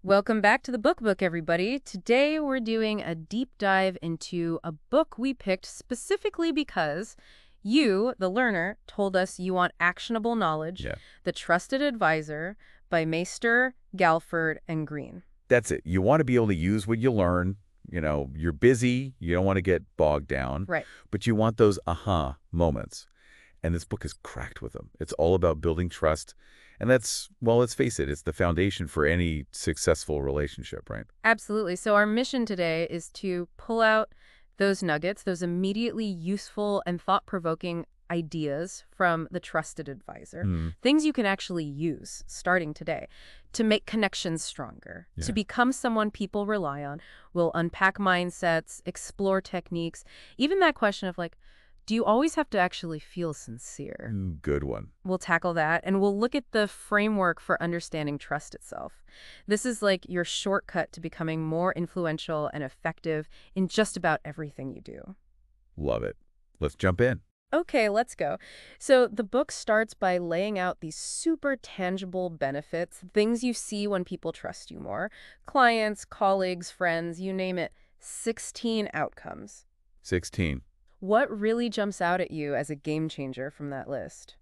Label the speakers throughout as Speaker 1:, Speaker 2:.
Speaker 1: Welcome back to the Book, everybody. Today we're doing a deep dive into a book we picked specifically because you, the learner, told us you want actionable knowledge,
Speaker 2: Yeah,
Speaker 1: The Trusted Advisor by Maister, Galford, and Green.
Speaker 2: that's it. You want to be able to use what you learn. You're busy. You don't want to get bogged down.
Speaker 1: Right.
Speaker 2: But you want those aha moments. And this book is cracked with them. It's all about building trust. And that's, well, let's face it, it's the foundation for any successful relationship, right?
Speaker 1: Absolutely. So our mission today is to pull out those nuggets, those immediately useful and thought-provoking ideas from The Trusted Advisor,
Speaker 2: Hmm.
Speaker 1: things you can actually use starting today to make connections stronger,
Speaker 2: Yeah.
Speaker 1: to become someone people rely on. We'll unpack mindsets, explore techniques, even that question of like, do you always have to actually feel sincere?
Speaker 2: Good one.
Speaker 1: We'll tackle that, and we'll look at the framework for understanding trust itself. This is like your shortcut to becoming more influential and effective in just about everything you do.
Speaker 2: Love it. Let's jump in.
Speaker 1: Okay, let's go. So the book starts by laying out these super tangible benefits, things you see when people trust you more. Clients, colleagues, friends, you name it. 16 outcomes.
Speaker 2: 16.
Speaker 1: What really jumps out at you as a game changer from that list?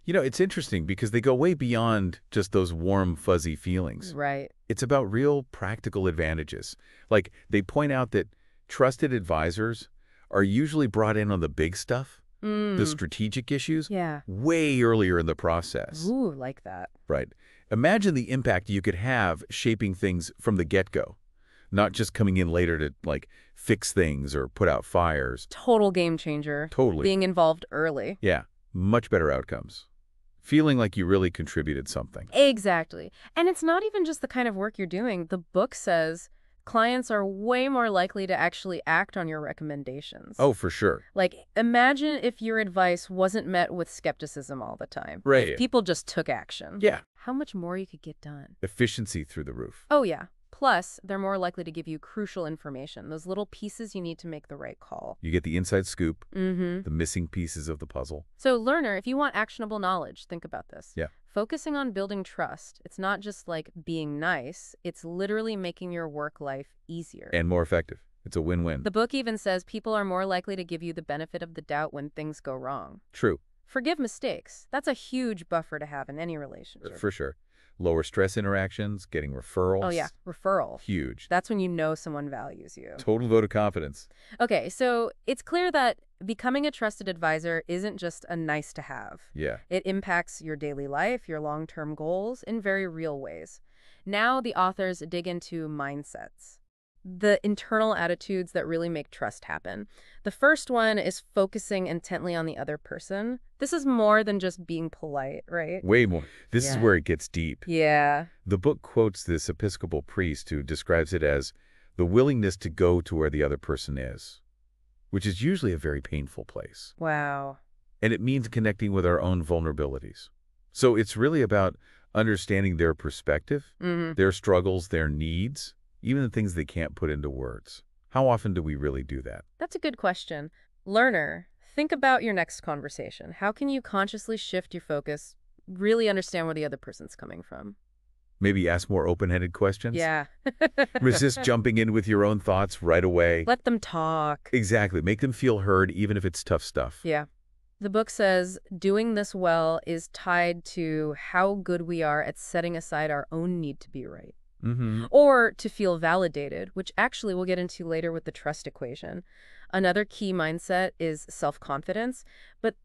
Speaker 2: It's interesting because they go way beyond just those warm, fuzzy feelings.
Speaker 1: Right.
Speaker 2: It's about real practical advantages. Like, they point out that trusted advisors are usually brought in on the big stuff, the strategic issues,
Speaker 1: Yeah.
Speaker 2: way earlier in the process.
Speaker 1: Ooh, like that.
Speaker 2: Right. Imagine the impact you could have shaping things from the get-go, not just coming in later to, like, fix things or put out fires.
Speaker 1: Total game changer.
Speaker 2: Totally.
Speaker 1: Being involved early.
Speaker 2: Yeah, much better outcomes. Feeling like you really contributed something.
Speaker 1: Exactly. And it's not even just the kind of work you're doing. The book says clients are way more likely to actually act on your recommendations.
Speaker 2: Oh, for sure.
Speaker 1: Like, imagine if your advice wasn't met with skepticism all the time.
Speaker 2: Right.
Speaker 1: If people just took action.
Speaker 2: Yeah.
Speaker 1: How much more you could get done.
Speaker 2: Efficiency through the roof.
Speaker 1: Oh, yeah. Plus, they're more likely to give you crucial information, those little pieces you need to make the right call.
Speaker 2: You get the inside scoop,
Speaker 1: Mm-hmm.
Speaker 2: the missing pieces of the puzzle.
Speaker 1: So, learner, if you want actionable knowledge, think about this.
Speaker 2: Yeah.
Speaker 1: Focusing on building trust, it's not just like being nice, it's literally making your work life easier.
Speaker 2: And more effective. It's a win-win.
Speaker 1: The book even says people are more likely to give you the benefit of the doubt when things go wrong.
Speaker 2: True.
Speaker 1: Forgive mistakes. That's a huge buffer to have in any relationship.
Speaker 2: For sure. Lower stress interactions, getting referrals.
Speaker 1: Oh, yeah. Referral.
Speaker 2: Huge.
Speaker 1: That's when you know someone values you.
Speaker 2: Total vote of confidence.
Speaker 1: Okay, so it's clear that becoming a trusted advisor isn't just a nice to have.
Speaker 2: Yeah.
Speaker 1: It impacts your daily life, your long-term goals in very real ways. Now the authors dig into mindsets, the internal attitudes that really make trust happen. The first one is focusing intently on the other person. This is more than just being polite, right?
Speaker 2: Way more. This is
Speaker 1: Yeah.
Speaker 2: where it gets deep.
Speaker 1: Yeah.
Speaker 2: The book quotes this Episcopal priest who describes it as the willingness to go to where the other person is, which is usually a very painful place.
Speaker 1: Wow.
Speaker 2: And it means connecting with our own vulnerabilities. So it's really about understanding their perspective,
Speaker 1: Mm-hmm.
Speaker 2: their struggles, their needs, even the things they can't put into words. How often do we really do that?
Speaker 1: That's a good question. Learner, think about your next conversation. How can you consciously shift your focus, really understand where the other person's coming from?
Speaker 2: Maybe ask more open-ended questions?
Speaker 1: Yeah.
Speaker 2: Resist jumping in with your own thoughts right away.
Speaker 1: Let them talk.
Speaker 2: Exactly. Make them feel heard, even if it's tough stuff.
Speaker 1: Yeah. The book says doing this well is tied to how good we are at setting aside our own need to be right.
Speaker 2: Mm-hmm.
Speaker 1: Or to feel validated, which actually we'll get into later with the trust equation. Another key mindset is self-confidence, but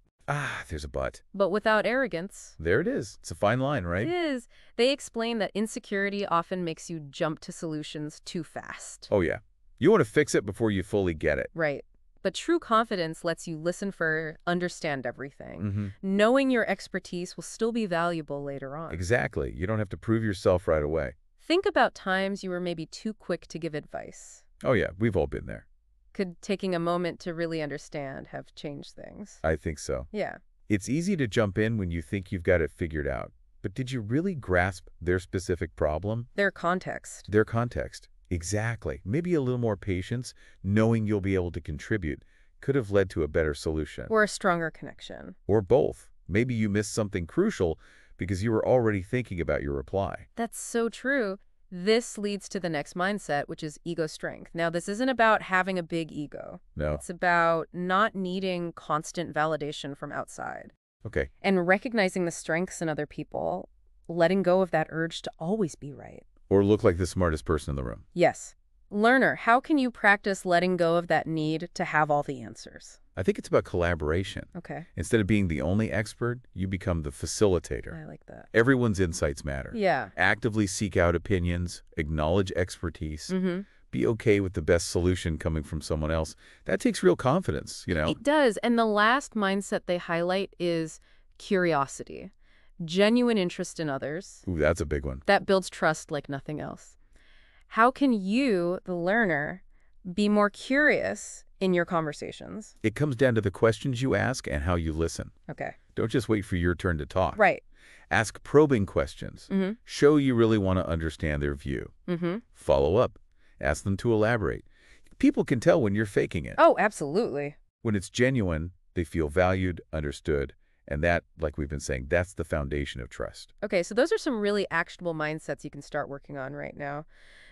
Speaker 2: There's a but.
Speaker 1: without arrogance.
Speaker 2: There it is. It's a fine line,
Speaker 1: It
Speaker 2: right?
Speaker 1: is. They explain that insecurity often makes you jump to solutions too fast.
Speaker 2: Oh, yeah. You want to fix it before you fully get it.
Speaker 1: Right. But true confidence lets you listen for, understand everything.
Speaker 2: Mm-hmm.
Speaker 1: Knowing your expertise will still be valuable later on.
Speaker 2: Exactly. You don't have to prove yourself right away.
Speaker 1: Think about times you were maybe too quick to give advice.
Speaker 2: Oh, yeah. We've all been there.
Speaker 1: Could taking a moment to really understand have changed things?
Speaker 2: I think so.
Speaker 1: Yeah.
Speaker 2: It's easy to jump in when you think you've got it figured out. But did you really grasp their specific problem?
Speaker 1: Their context.
Speaker 2: Their context. Exactly. Maybe a little more patience, knowing you'll be able to contribute, could have led to a better solution.
Speaker 1: Or a stronger connection.
Speaker 2: Or both. Maybe you missed something crucial because you were already thinking about your reply.
Speaker 1: That's so true. This leads to the next mindset, which is ego strength. Now, this isn't about having a big ego.
Speaker 2: No.
Speaker 1: It's about not needing constant validation from outside
Speaker 2: Okay.
Speaker 1: and recognizing the strengths in other people, letting go of that urge to always be right.
Speaker 2: Or look like the smartest person in the room.
Speaker 1: Yes. Learner, how can you practice letting go of that need to have all the answers?
Speaker 2: I think it's about collaboration.
Speaker 1: Okay.
Speaker 2: Instead of being the only expert, you become the facilitator.
Speaker 1: I like that.
Speaker 2: Everyone's insights matter.
Speaker 1: Yeah.
Speaker 2: Actively seek out opinions, acknowledge expertise,
Speaker 1: Mm-hmm.
Speaker 2: be okay with the best solution coming from someone else. That takes real confidence,
Speaker 1: It does. And the last mindset they highlight is curiosity, genuine interest in others.
Speaker 2: Ooh, that's a big one.
Speaker 1: That builds trust like nothing else. How can you, the learner, be more curious in your conversations?
Speaker 2: It comes down to the questions you ask and how you listen.
Speaker 1: Okay.
Speaker 2: Don't just wait for your turn to talk.
Speaker 1: Right.
Speaker 2: Ask probing questions.
Speaker 1: Mm-hmm.
Speaker 2: Show you really want to understand their view.
Speaker 1: Mm-hmm.
Speaker 2: Follow up. Ask them to elaborate. People can tell when you're faking it.
Speaker 1: Oh, absolutely.
Speaker 2: When it's genuine, they feel valued, understood, and that, like we've been saying, that's the foundation of trust.
Speaker 1: Okay, so those are some really actionable mindsets you can start working on right now.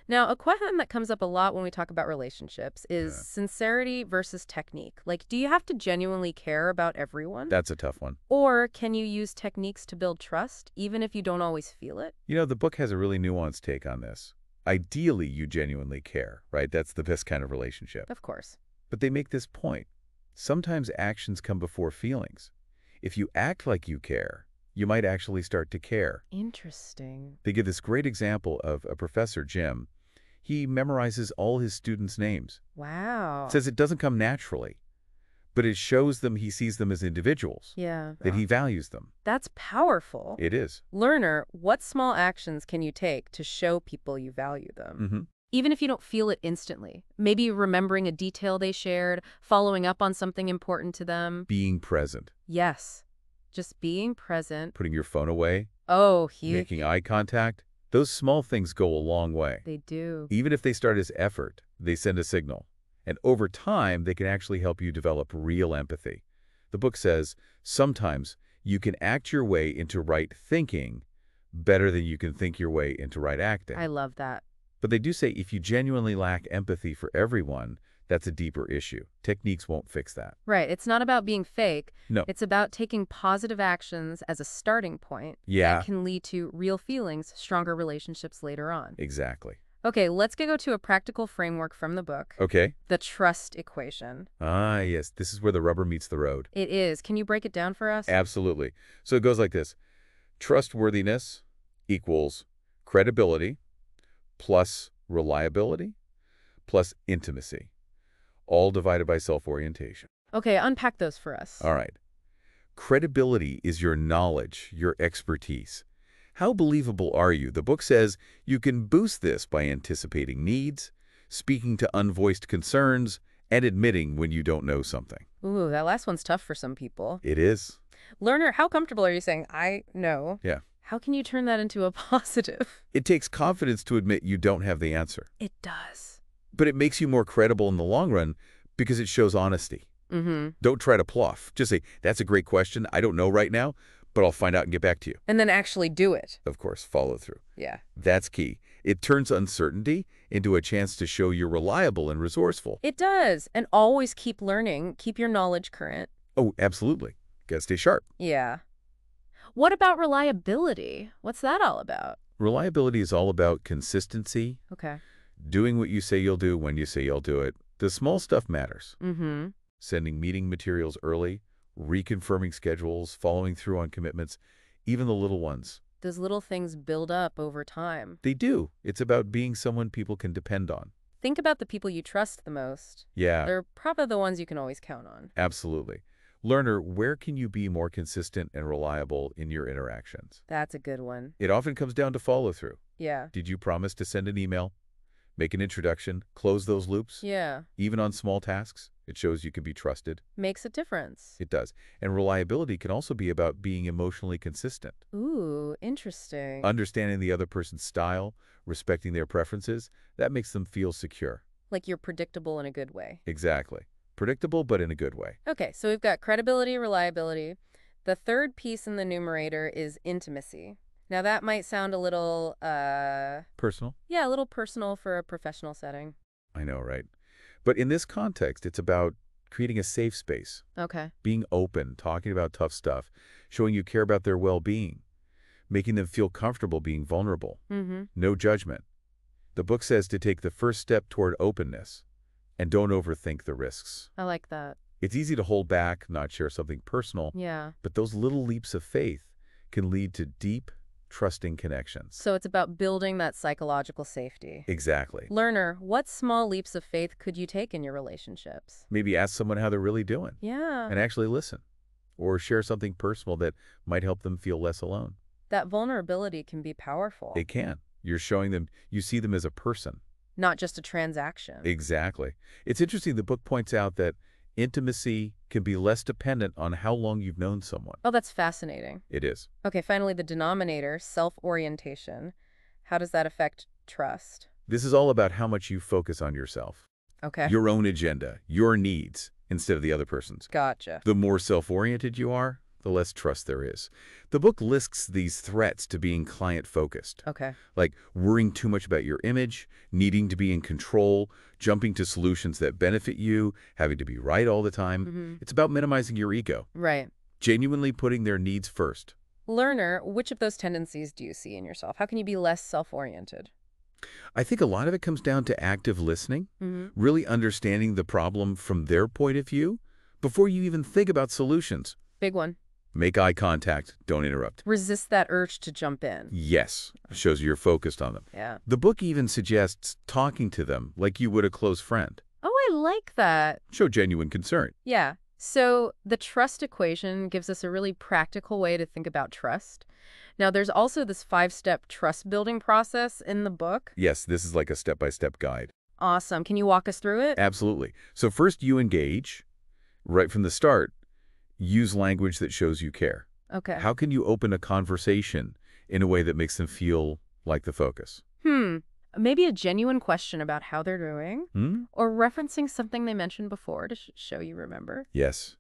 Speaker 1: Now, a question that comes up a lot when we talk about relationships is sincerity versus technique. Like, do you have to genuinely care about everyone?
Speaker 2: That's a tough one.
Speaker 1: Or can you use techniques to build trust, even if you don't always feel it?
Speaker 2: The book has a really nuanced take on this. Ideally, you genuinely care, right? That's the best kind of relationship.
Speaker 1: Of course.
Speaker 2: But they make this point. Sometimes actions come before feelings. If you act like you care, you might actually start to care.
Speaker 1: Interesting.
Speaker 2: They give this great example of a professor, Jim. He memorizes all his students' names.
Speaker 1: Wow.
Speaker 2: Says it doesn't come naturally, but it shows them he sees them as individuals,
Speaker 1: Yeah.
Speaker 2: that he values them.
Speaker 1: That's powerful.
Speaker 2: It is.
Speaker 1: Learner, what small actions can you take to show people you value them?
Speaker 2: Mm-hmm.
Speaker 1: Even if you don't feel it instantly. Maybe remembering a detail they shared, following up on something important to them.
Speaker 2: Being present.
Speaker 1: Yes. Just being present.
Speaker 2: Putting your phone away.
Speaker 1: Oh, huge.
Speaker 2: Making eye contact. Those small things go a long way.
Speaker 1: They do.
Speaker 2: Even if they start as effort, they send a signal. And over time, they can actually help you develop real empathy. The book says, sometimes you can act your way into right thinking better than you can think your way into right acting.
Speaker 1: I love that.
Speaker 2: But they do say if you genuinely lack empathy for everyone, that's a deeper issue. Techniques won't fix that.
Speaker 1: Right. It's not about being fake.
Speaker 2: No.
Speaker 1: It's about taking positive actions as a starting point
Speaker 2: Yeah.
Speaker 1: that can lead to real feelings, stronger relationships later on.
Speaker 2: Exactly.
Speaker 1: Okay, let's go to a practical framework from the book.
Speaker 2: Okay.
Speaker 1: The trust equation.
Speaker 2: Ah, yes. This is where the rubber meets the road.
Speaker 1: It is. Can you break it down for us?
Speaker 2: Absolutely. So it goes like this. Trustworthiness equals credibility plus reliability plus intimacy, all divided by self-orientation.
Speaker 1: Okay, unpack those for us.
Speaker 2: All right. Credibility is your knowledge, your expertise. How believable are you? The book says you can boost this by anticipating needs, speaking to unvoiced concerns, and admitting when you don't know something.
Speaker 1: Ooh, that last one's tough for some people.
Speaker 2: It is.
Speaker 1: Learner, how comfortable are you saying, I know?
Speaker 2: Yeah.
Speaker 1: How can you turn that into a positive?
Speaker 2: It takes confidence to admit you don't have the answer.
Speaker 1: It does.
Speaker 2: But it makes you more credible in the long run because it shows honesty.
Speaker 1: Mm-hmm.
Speaker 2: Don't try to bluff. Just say, that's a great question. I don't know right now, but I'll find out and get back to you.
Speaker 1: And then actually do it.
Speaker 2: Of course, follow through.
Speaker 1: Yeah.
Speaker 2: That's key. It turns uncertainty into a chance to show you're reliable and resourceful.
Speaker 1: It does. And always keep learning. Keep your knowledge current.
Speaker 2: Oh, absolutely. Gotta stay sharp.
Speaker 1: Yeah. What about reliability? What's that all about?
Speaker 2: Reliability is all about consistency,
Speaker 1: Okay.
Speaker 2: doing what you say you'll do when you say you'll do it. The small stuff matters.
Speaker 1: Mm-hmm.
Speaker 2: Sending meeting materials early, reconfirming schedules, following through on commitments, even the little ones.
Speaker 1: Those little things build up over time.
Speaker 2: They do. It's about being someone people can depend on.
Speaker 1: Think about the people you trust the most.
Speaker 2: Yeah,
Speaker 1: They're probably the ones you can always count on.
Speaker 2: absolutely. Learner, where can you be more consistent and reliable in your interactions?
Speaker 1: That's a good one.
Speaker 2: It often comes down to follow-through.
Speaker 1: Yeah.
Speaker 2: Did you promise to send an email, make an introduction, close those loops?
Speaker 1: Yeah.
Speaker 2: Even on small tasks, it shows you can be trusted.
Speaker 1: Makes a difference.
Speaker 2: It does. And reliability can also be about being emotionally consistent.
Speaker 1: Ooh, interesting.
Speaker 2: Understanding the other person's style, respecting their preferences, that makes them feel secure.
Speaker 1: Like you're predictable in a good way.
Speaker 2: Exactly. Predictable, but in a good way.
Speaker 1: Okay, so we've got credibility, reliability. The third piece in the numerator is intimacy. Now that might sound a little,
Speaker 2: Personal?
Speaker 1: yeah, a little personal for a professional setting.
Speaker 2: I know, right? But in this context, it's about creating a safe space,
Speaker 1: Okay.
Speaker 2: being open, talking about tough stuff, showing you care about their well-being, making them feel comfortable being vulnerable.
Speaker 1: Mm-hmm.
Speaker 2: No judgment. The book says to take the first step toward openness and don't overthink the risks.
Speaker 1: I like that.
Speaker 2: It's easy to hold back, not share something personal,
Speaker 1: Yeah.
Speaker 2: but those little leaps of faith can lead to deep, trusting connections.
Speaker 1: So it's about building that psychological safety.
Speaker 2: Exactly.
Speaker 1: Learner, what small leaps of faith could you take in your relationships?
Speaker 2: Maybe ask someone how they're really doing
Speaker 1: Yeah.
Speaker 2: and actually listen, or share something personal that might help them feel less alone.
Speaker 1: That vulnerability can be powerful,
Speaker 2: It can. You're showing them you see them as a person.
Speaker 1: not just a transaction.
Speaker 2: Exactly. It's interesting the book points out that intimacy can be less dependent on how long you've known someone.
Speaker 1: Oh, that's fascinating.
Speaker 2: It is.
Speaker 1: Okay, finally, the denominator, self-orientation. How does that affect trust?
Speaker 2: This is all about how much you focus on yourself,
Speaker 1: Okay.
Speaker 2: your own agenda, your needs, instead of the other person's.
Speaker 1: Gotcha.
Speaker 2: The more self-oriented you are, the less trust there is. The book lists these threats to being client-focused,
Speaker 1: Okay.
Speaker 2: like worrying too much about your image, needing to be in control, jumping to solutions that benefit you, having to be right all the time.
Speaker 1: Mm-hmm.
Speaker 2: It's about minimizing your ego,
Speaker 1: Right.
Speaker 2: genuinely putting their needs first.
Speaker 1: Learner, which of those tendencies do you see in yourself? How can you be less self-oriented?
Speaker 2: I think a lot of it comes down to active listening,
Speaker 1: Mm-hmm.
Speaker 2: really understanding the problem from their point of view before you even think about solutions.
Speaker 1: Big one.
Speaker 2: Make eye contact, don't interrupt.
Speaker 1: Resist that urge to jump in.
Speaker 2: Yes, shows you're focused on them.
Speaker 1: Yeah.
Speaker 2: The book even suggests talking to them like you would a close friend.
Speaker 1: Oh, I like that.
Speaker 2: Show genuine concern.
Speaker 1: Yeah. So the trust equation gives us a really practical way to think about trust. Now, there's also this 5-step trust building process in the book.
Speaker 2: Yes, this is like a step-by-step guide.
Speaker 1: Awesome. Can you walk us through it?
Speaker 2: Absolutely. So first you engage. Right from the start, use language that shows you care.
Speaker 1: Okay.
Speaker 2: How can you open a conversation in a way that makes them feel like the focus?
Speaker 1: Maybe a genuine question about how they're doing,
Speaker 2: Hmm?
Speaker 1: or referencing something they mentioned before to show you remember.
Speaker 2: Yes.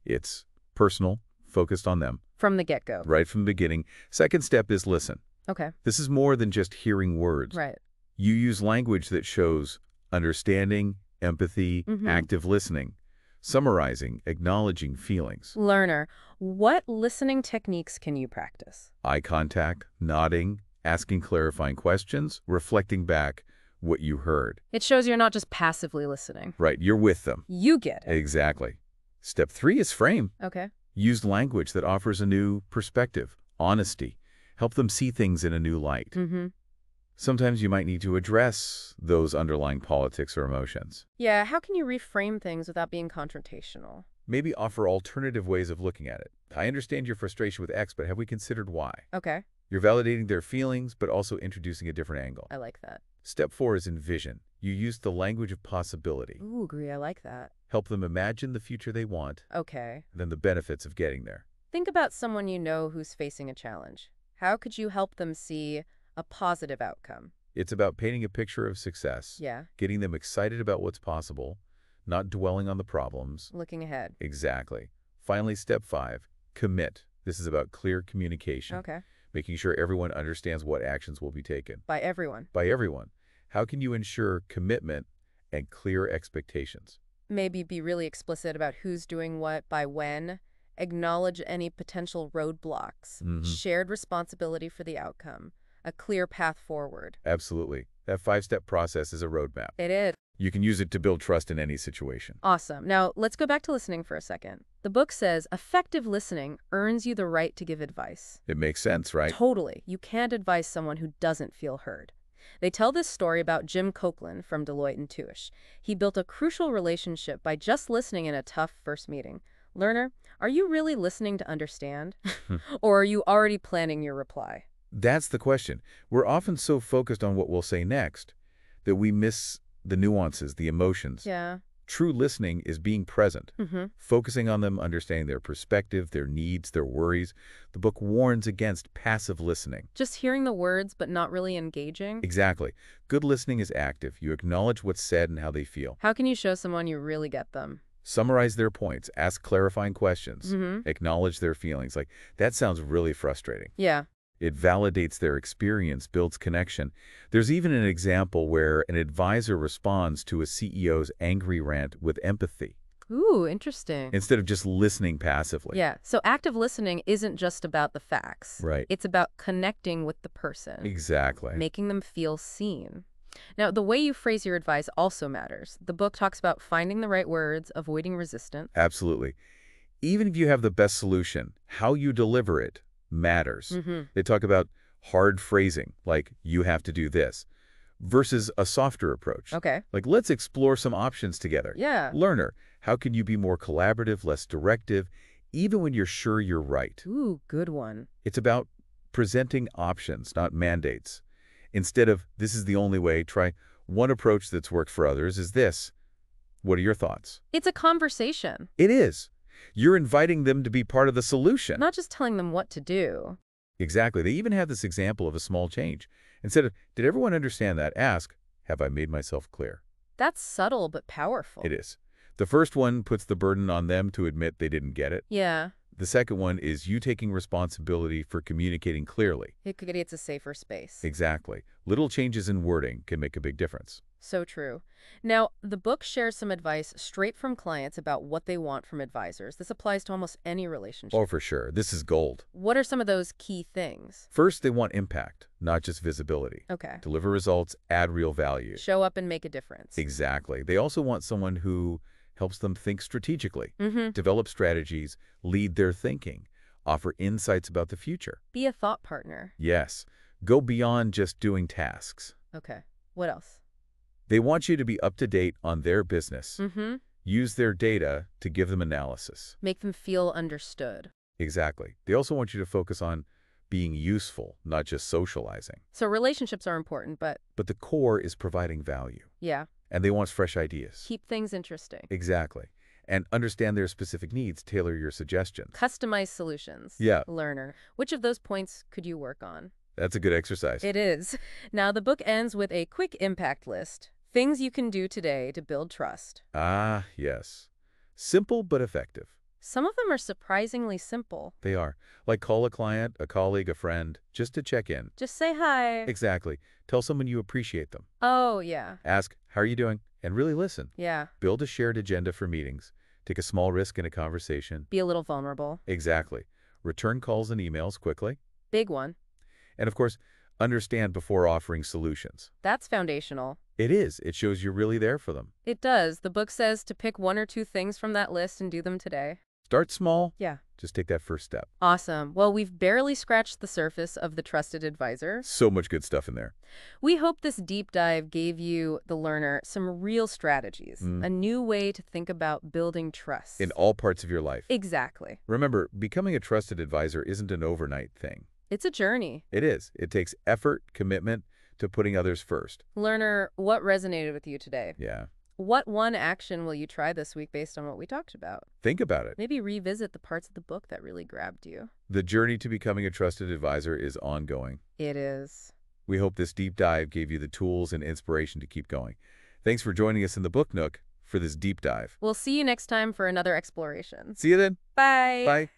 Speaker 2: It's personal, focused on them,
Speaker 1: From the get-go.
Speaker 2: right from the beginning. Second step is listen.
Speaker 1: Okay.
Speaker 2: This is more than just hearing words.
Speaker 1: Right.
Speaker 2: You use language that shows understanding, empathy,
Speaker 1: Mhm.
Speaker 2: active listening, summarizing, acknowledging feelings.
Speaker 1: Learner, what listening techniques can you practice?
Speaker 2: Eye contact, nodding, asking clarifying questions, reflecting back what you heard.
Speaker 1: It shows you're not just passively listening.
Speaker 2: Right, you're with them.
Speaker 1: You get it.
Speaker 2: Exactly. Step 3 is frame.
Speaker 1: Okay.
Speaker 2: Use language that offers a new perspective, honesty. Help them see things in a new light.
Speaker 1: Mm-hmm.
Speaker 2: Sometimes you might need to address those underlying politics or emotions.
Speaker 1: Yeah, how can you reframe things without being confrontational?
Speaker 2: Maybe offer alternative ways of looking at it. I understand your frustration with X, but have we considered Y?
Speaker 1: Okay.
Speaker 2: You're validating their feelings, but also introducing a different angle.
Speaker 1: I like that.
Speaker 2: Step 4 is envision. You use the language of possibility.
Speaker 1: Ooh, agree. I like that.
Speaker 2: Help them imagine the future they want,
Speaker 1: Okay.
Speaker 2: and then the benefits of getting there.
Speaker 1: Think about someone you know who's facing a challenge. How could you help them see a positive outcome?
Speaker 2: It's about painting a picture of success,
Speaker 1: Yeah.
Speaker 2: getting them excited about what's possible, not dwelling on the problems.
Speaker 1: Looking ahead.
Speaker 2: Exactly. Finally, step 5, commit. This is about clear communication,
Speaker 1: Okay.
Speaker 2: making sure everyone understands what actions will be taken.
Speaker 1: By everyone.
Speaker 2: By everyone. How can you ensure commitment and clear expectations?
Speaker 1: Maybe be really explicit about who's doing what by when. Acknowledge any potential roadblocks.
Speaker 2: Mhm.
Speaker 1: Shared responsibility for the outcome. A clear path forward.
Speaker 2: Absolutely. That 5-step process is a roadmap.
Speaker 1: It is.
Speaker 2: You can use it to build trust in any situation.
Speaker 1: Awesome. Now, let's go back to listening for a second. The book says effective listening earns you the right to give advice.
Speaker 2: It makes sense, right?
Speaker 1: Totally. You can't advise someone who doesn't feel heard. They tell this story about Jim Copeland from Deloitte and Touche. He built a crucial relationship by just listening in a tough first meeting. Learner, are you really listening to understand? Or are you already planning your reply?
Speaker 2: That's the question. We're often so focused on what we'll say next that we miss the nuances, the emotions.
Speaker 1: Yeah.
Speaker 2: True listening is being present,
Speaker 1: Mm-hmm.
Speaker 2: focusing on them, understanding their perspective, their needs, their worries. The book warns against passive listening.
Speaker 1: Just hearing the words but not really engaging?
Speaker 2: Exactly. Good listening is active. You acknowledge what's said and how they feel.
Speaker 1: How can you show someone you really get them?
Speaker 2: Summarize their points. Ask clarifying questions.
Speaker 1: Mm-hmm.
Speaker 2: Acknowledge their feelings. Like, that sounds really frustrating.
Speaker 1: Yeah.
Speaker 2: It validates their experience, builds connection. There's even an example where an advisor responds to a CEO's angry rant with empathy,
Speaker 1: Ooh, interesting.
Speaker 2: instead of just listening passively.
Speaker 1: Yeah, so active listening isn't just about the facts.
Speaker 2: Right.
Speaker 1: It's about connecting with the person,
Speaker 2: Exactly.
Speaker 1: making them feel seen. Now, the way you phrase your advice also matters. The book talks about finding the right words, avoiding resistance.
Speaker 2: Absolutely. Even if you have the best solution, how you deliver it matters. They talk about hard phrasing, like, you have to do this, versus a softer approach.
Speaker 1: Okay.
Speaker 2: Like, let's explore some options together.
Speaker 1: Yeah.
Speaker 2: Learner, how can you be more collaborative, less directive, even when you're sure you're right?
Speaker 1: Ooh, good one.
Speaker 2: It's about presenting options, not mandates. Instead of, this is the only way, try one approach that's worked for others is this. What are your thoughts?
Speaker 1: It's a conversation,
Speaker 2: It is. You're inviting them to be part of the solution.
Speaker 1: not just telling them what to do.
Speaker 2: Exactly. They even have this example of a small change. Instead of, did everyone understand that? Ask, have I made myself clear?
Speaker 1: That's subtle but powerful.
Speaker 2: It is. The first one puts the burden on them to admit they didn't get it.
Speaker 1: Yeah,
Speaker 2: The second one is you taking responsibility for communicating clearly.
Speaker 1: it creates a safer space.
Speaker 2: Exactly. Little changes in wording can make a big difference.
Speaker 1: So true. Now, the book shares some advice straight from clients about what they want from advisors. This applies to almost any relationship.
Speaker 2: Oh, for sure. This is gold.
Speaker 1: What are some of those key things?
Speaker 2: First, they want impact, not just visibility.
Speaker 1: Okay.
Speaker 2: Deliver results, add real value.
Speaker 1: Show up and make a difference.
Speaker 2: Exactly. They also want someone who helps them think strategically,
Speaker 1: Mm-hmm.
Speaker 2: develop strategies, lead their thinking, offer insights about the future.
Speaker 1: Be a thought partner.
Speaker 2: Yes, go beyond just doing tasks.
Speaker 1: Okay. What else?
Speaker 2: They want you to be up to date on their business.
Speaker 1: Mm-hmm.
Speaker 2: Use their data to give them analysis.
Speaker 1: Make them feel understood.
Speaker 2: Exactly. They also want you to focus on being useful, not just socializing.
Speaker 1: So relationships are important, but
Speaker 2: But the core is providing value.
Speaker 1: yeah,
Speaker 2: And they want fresh ideas.
Speaker 1: keep things interesting.
Speaker 2: Exactly. And understand their specific needs, tailor your suggestions.
Speaker 1: Customized solutions.
Speaker 2: Yeah.
Speaker 1: Learner. Which of those points could you work on?
Speaker 2: That's a good exercise.
Speaker 1: It is. Now, the book ends with a quick impact list. Things you can do today to build trust.
Speaker 2: Ah, yes. Simple but effective.
Speaker 1: Some of them are surprisingly simple.
Speaker 2: They are. Like call a client, a colleague, a friend, just to check in.
Speaker 1: Just say hi.
Speaker 2: Exactly. Tell someone you appreciate them.
Speaker 1: Oh, yeah.
Speaker 2: Ask, how are you doing? And really listen.
Speaker 1: Yeah.
Speaker 2: Build a shared agenda for meetings. Take a small risk in a conversation.
Speaker 1: Be a little vulnerable.
Speaker 2: Exactly. Return calls and emails quickly.
Speaker 1: Big one.
Speaker 2: And of course, understand before offering solutions.
Speaker 1: That's foundational.
Speaker 2: It is. It shows you're really there for them.
Speaker 1: It does. The book says to pick one or two things from that list and do them today.
Speaker 2: Start small.
Speaker 1: Yeah.
Speaker 2: Just take that first step.
Speaker 1: Awesome. Well, we've barely scratched the surface of the trusted advisor.
Speaker 2: So much good stuff in there.
Speaker 1: We hope this deep dive gave you, the learner, some real strategies, a new way to think about building trust.
Speaker 2: In all parts of your life.
Speaker 1: Exactly.
Speaker 2: Remember, becoming a trusted advisor isn't an overnight thing.
Speaker 1: It's a journey.
Speaker 2: It is. It takes effort, commitment to putting others first.
Speaker 1: Learner, what resonated with you today?
Speaker 2: Yeah.
Speaker 1: What one action will you try this week based on what we talked about?
Speaker 2: Think about it.
Speaker 1: Maybe revisit the parts of the book that really grabbed you.
Speaker 2: The journey to becoming a trusted advisor is ongoing.
Speaker 1: It is.
Speaker 2: We hope this deep dive gave you the tools and inspiration to keep going. Thanks for joining us in the Book Nook for this deep dive.
Speaker 1: We'll see you next time for another exploration.
Speaker 2: See you then.
Speaker 1: Bye.
Speaker 2: Bye.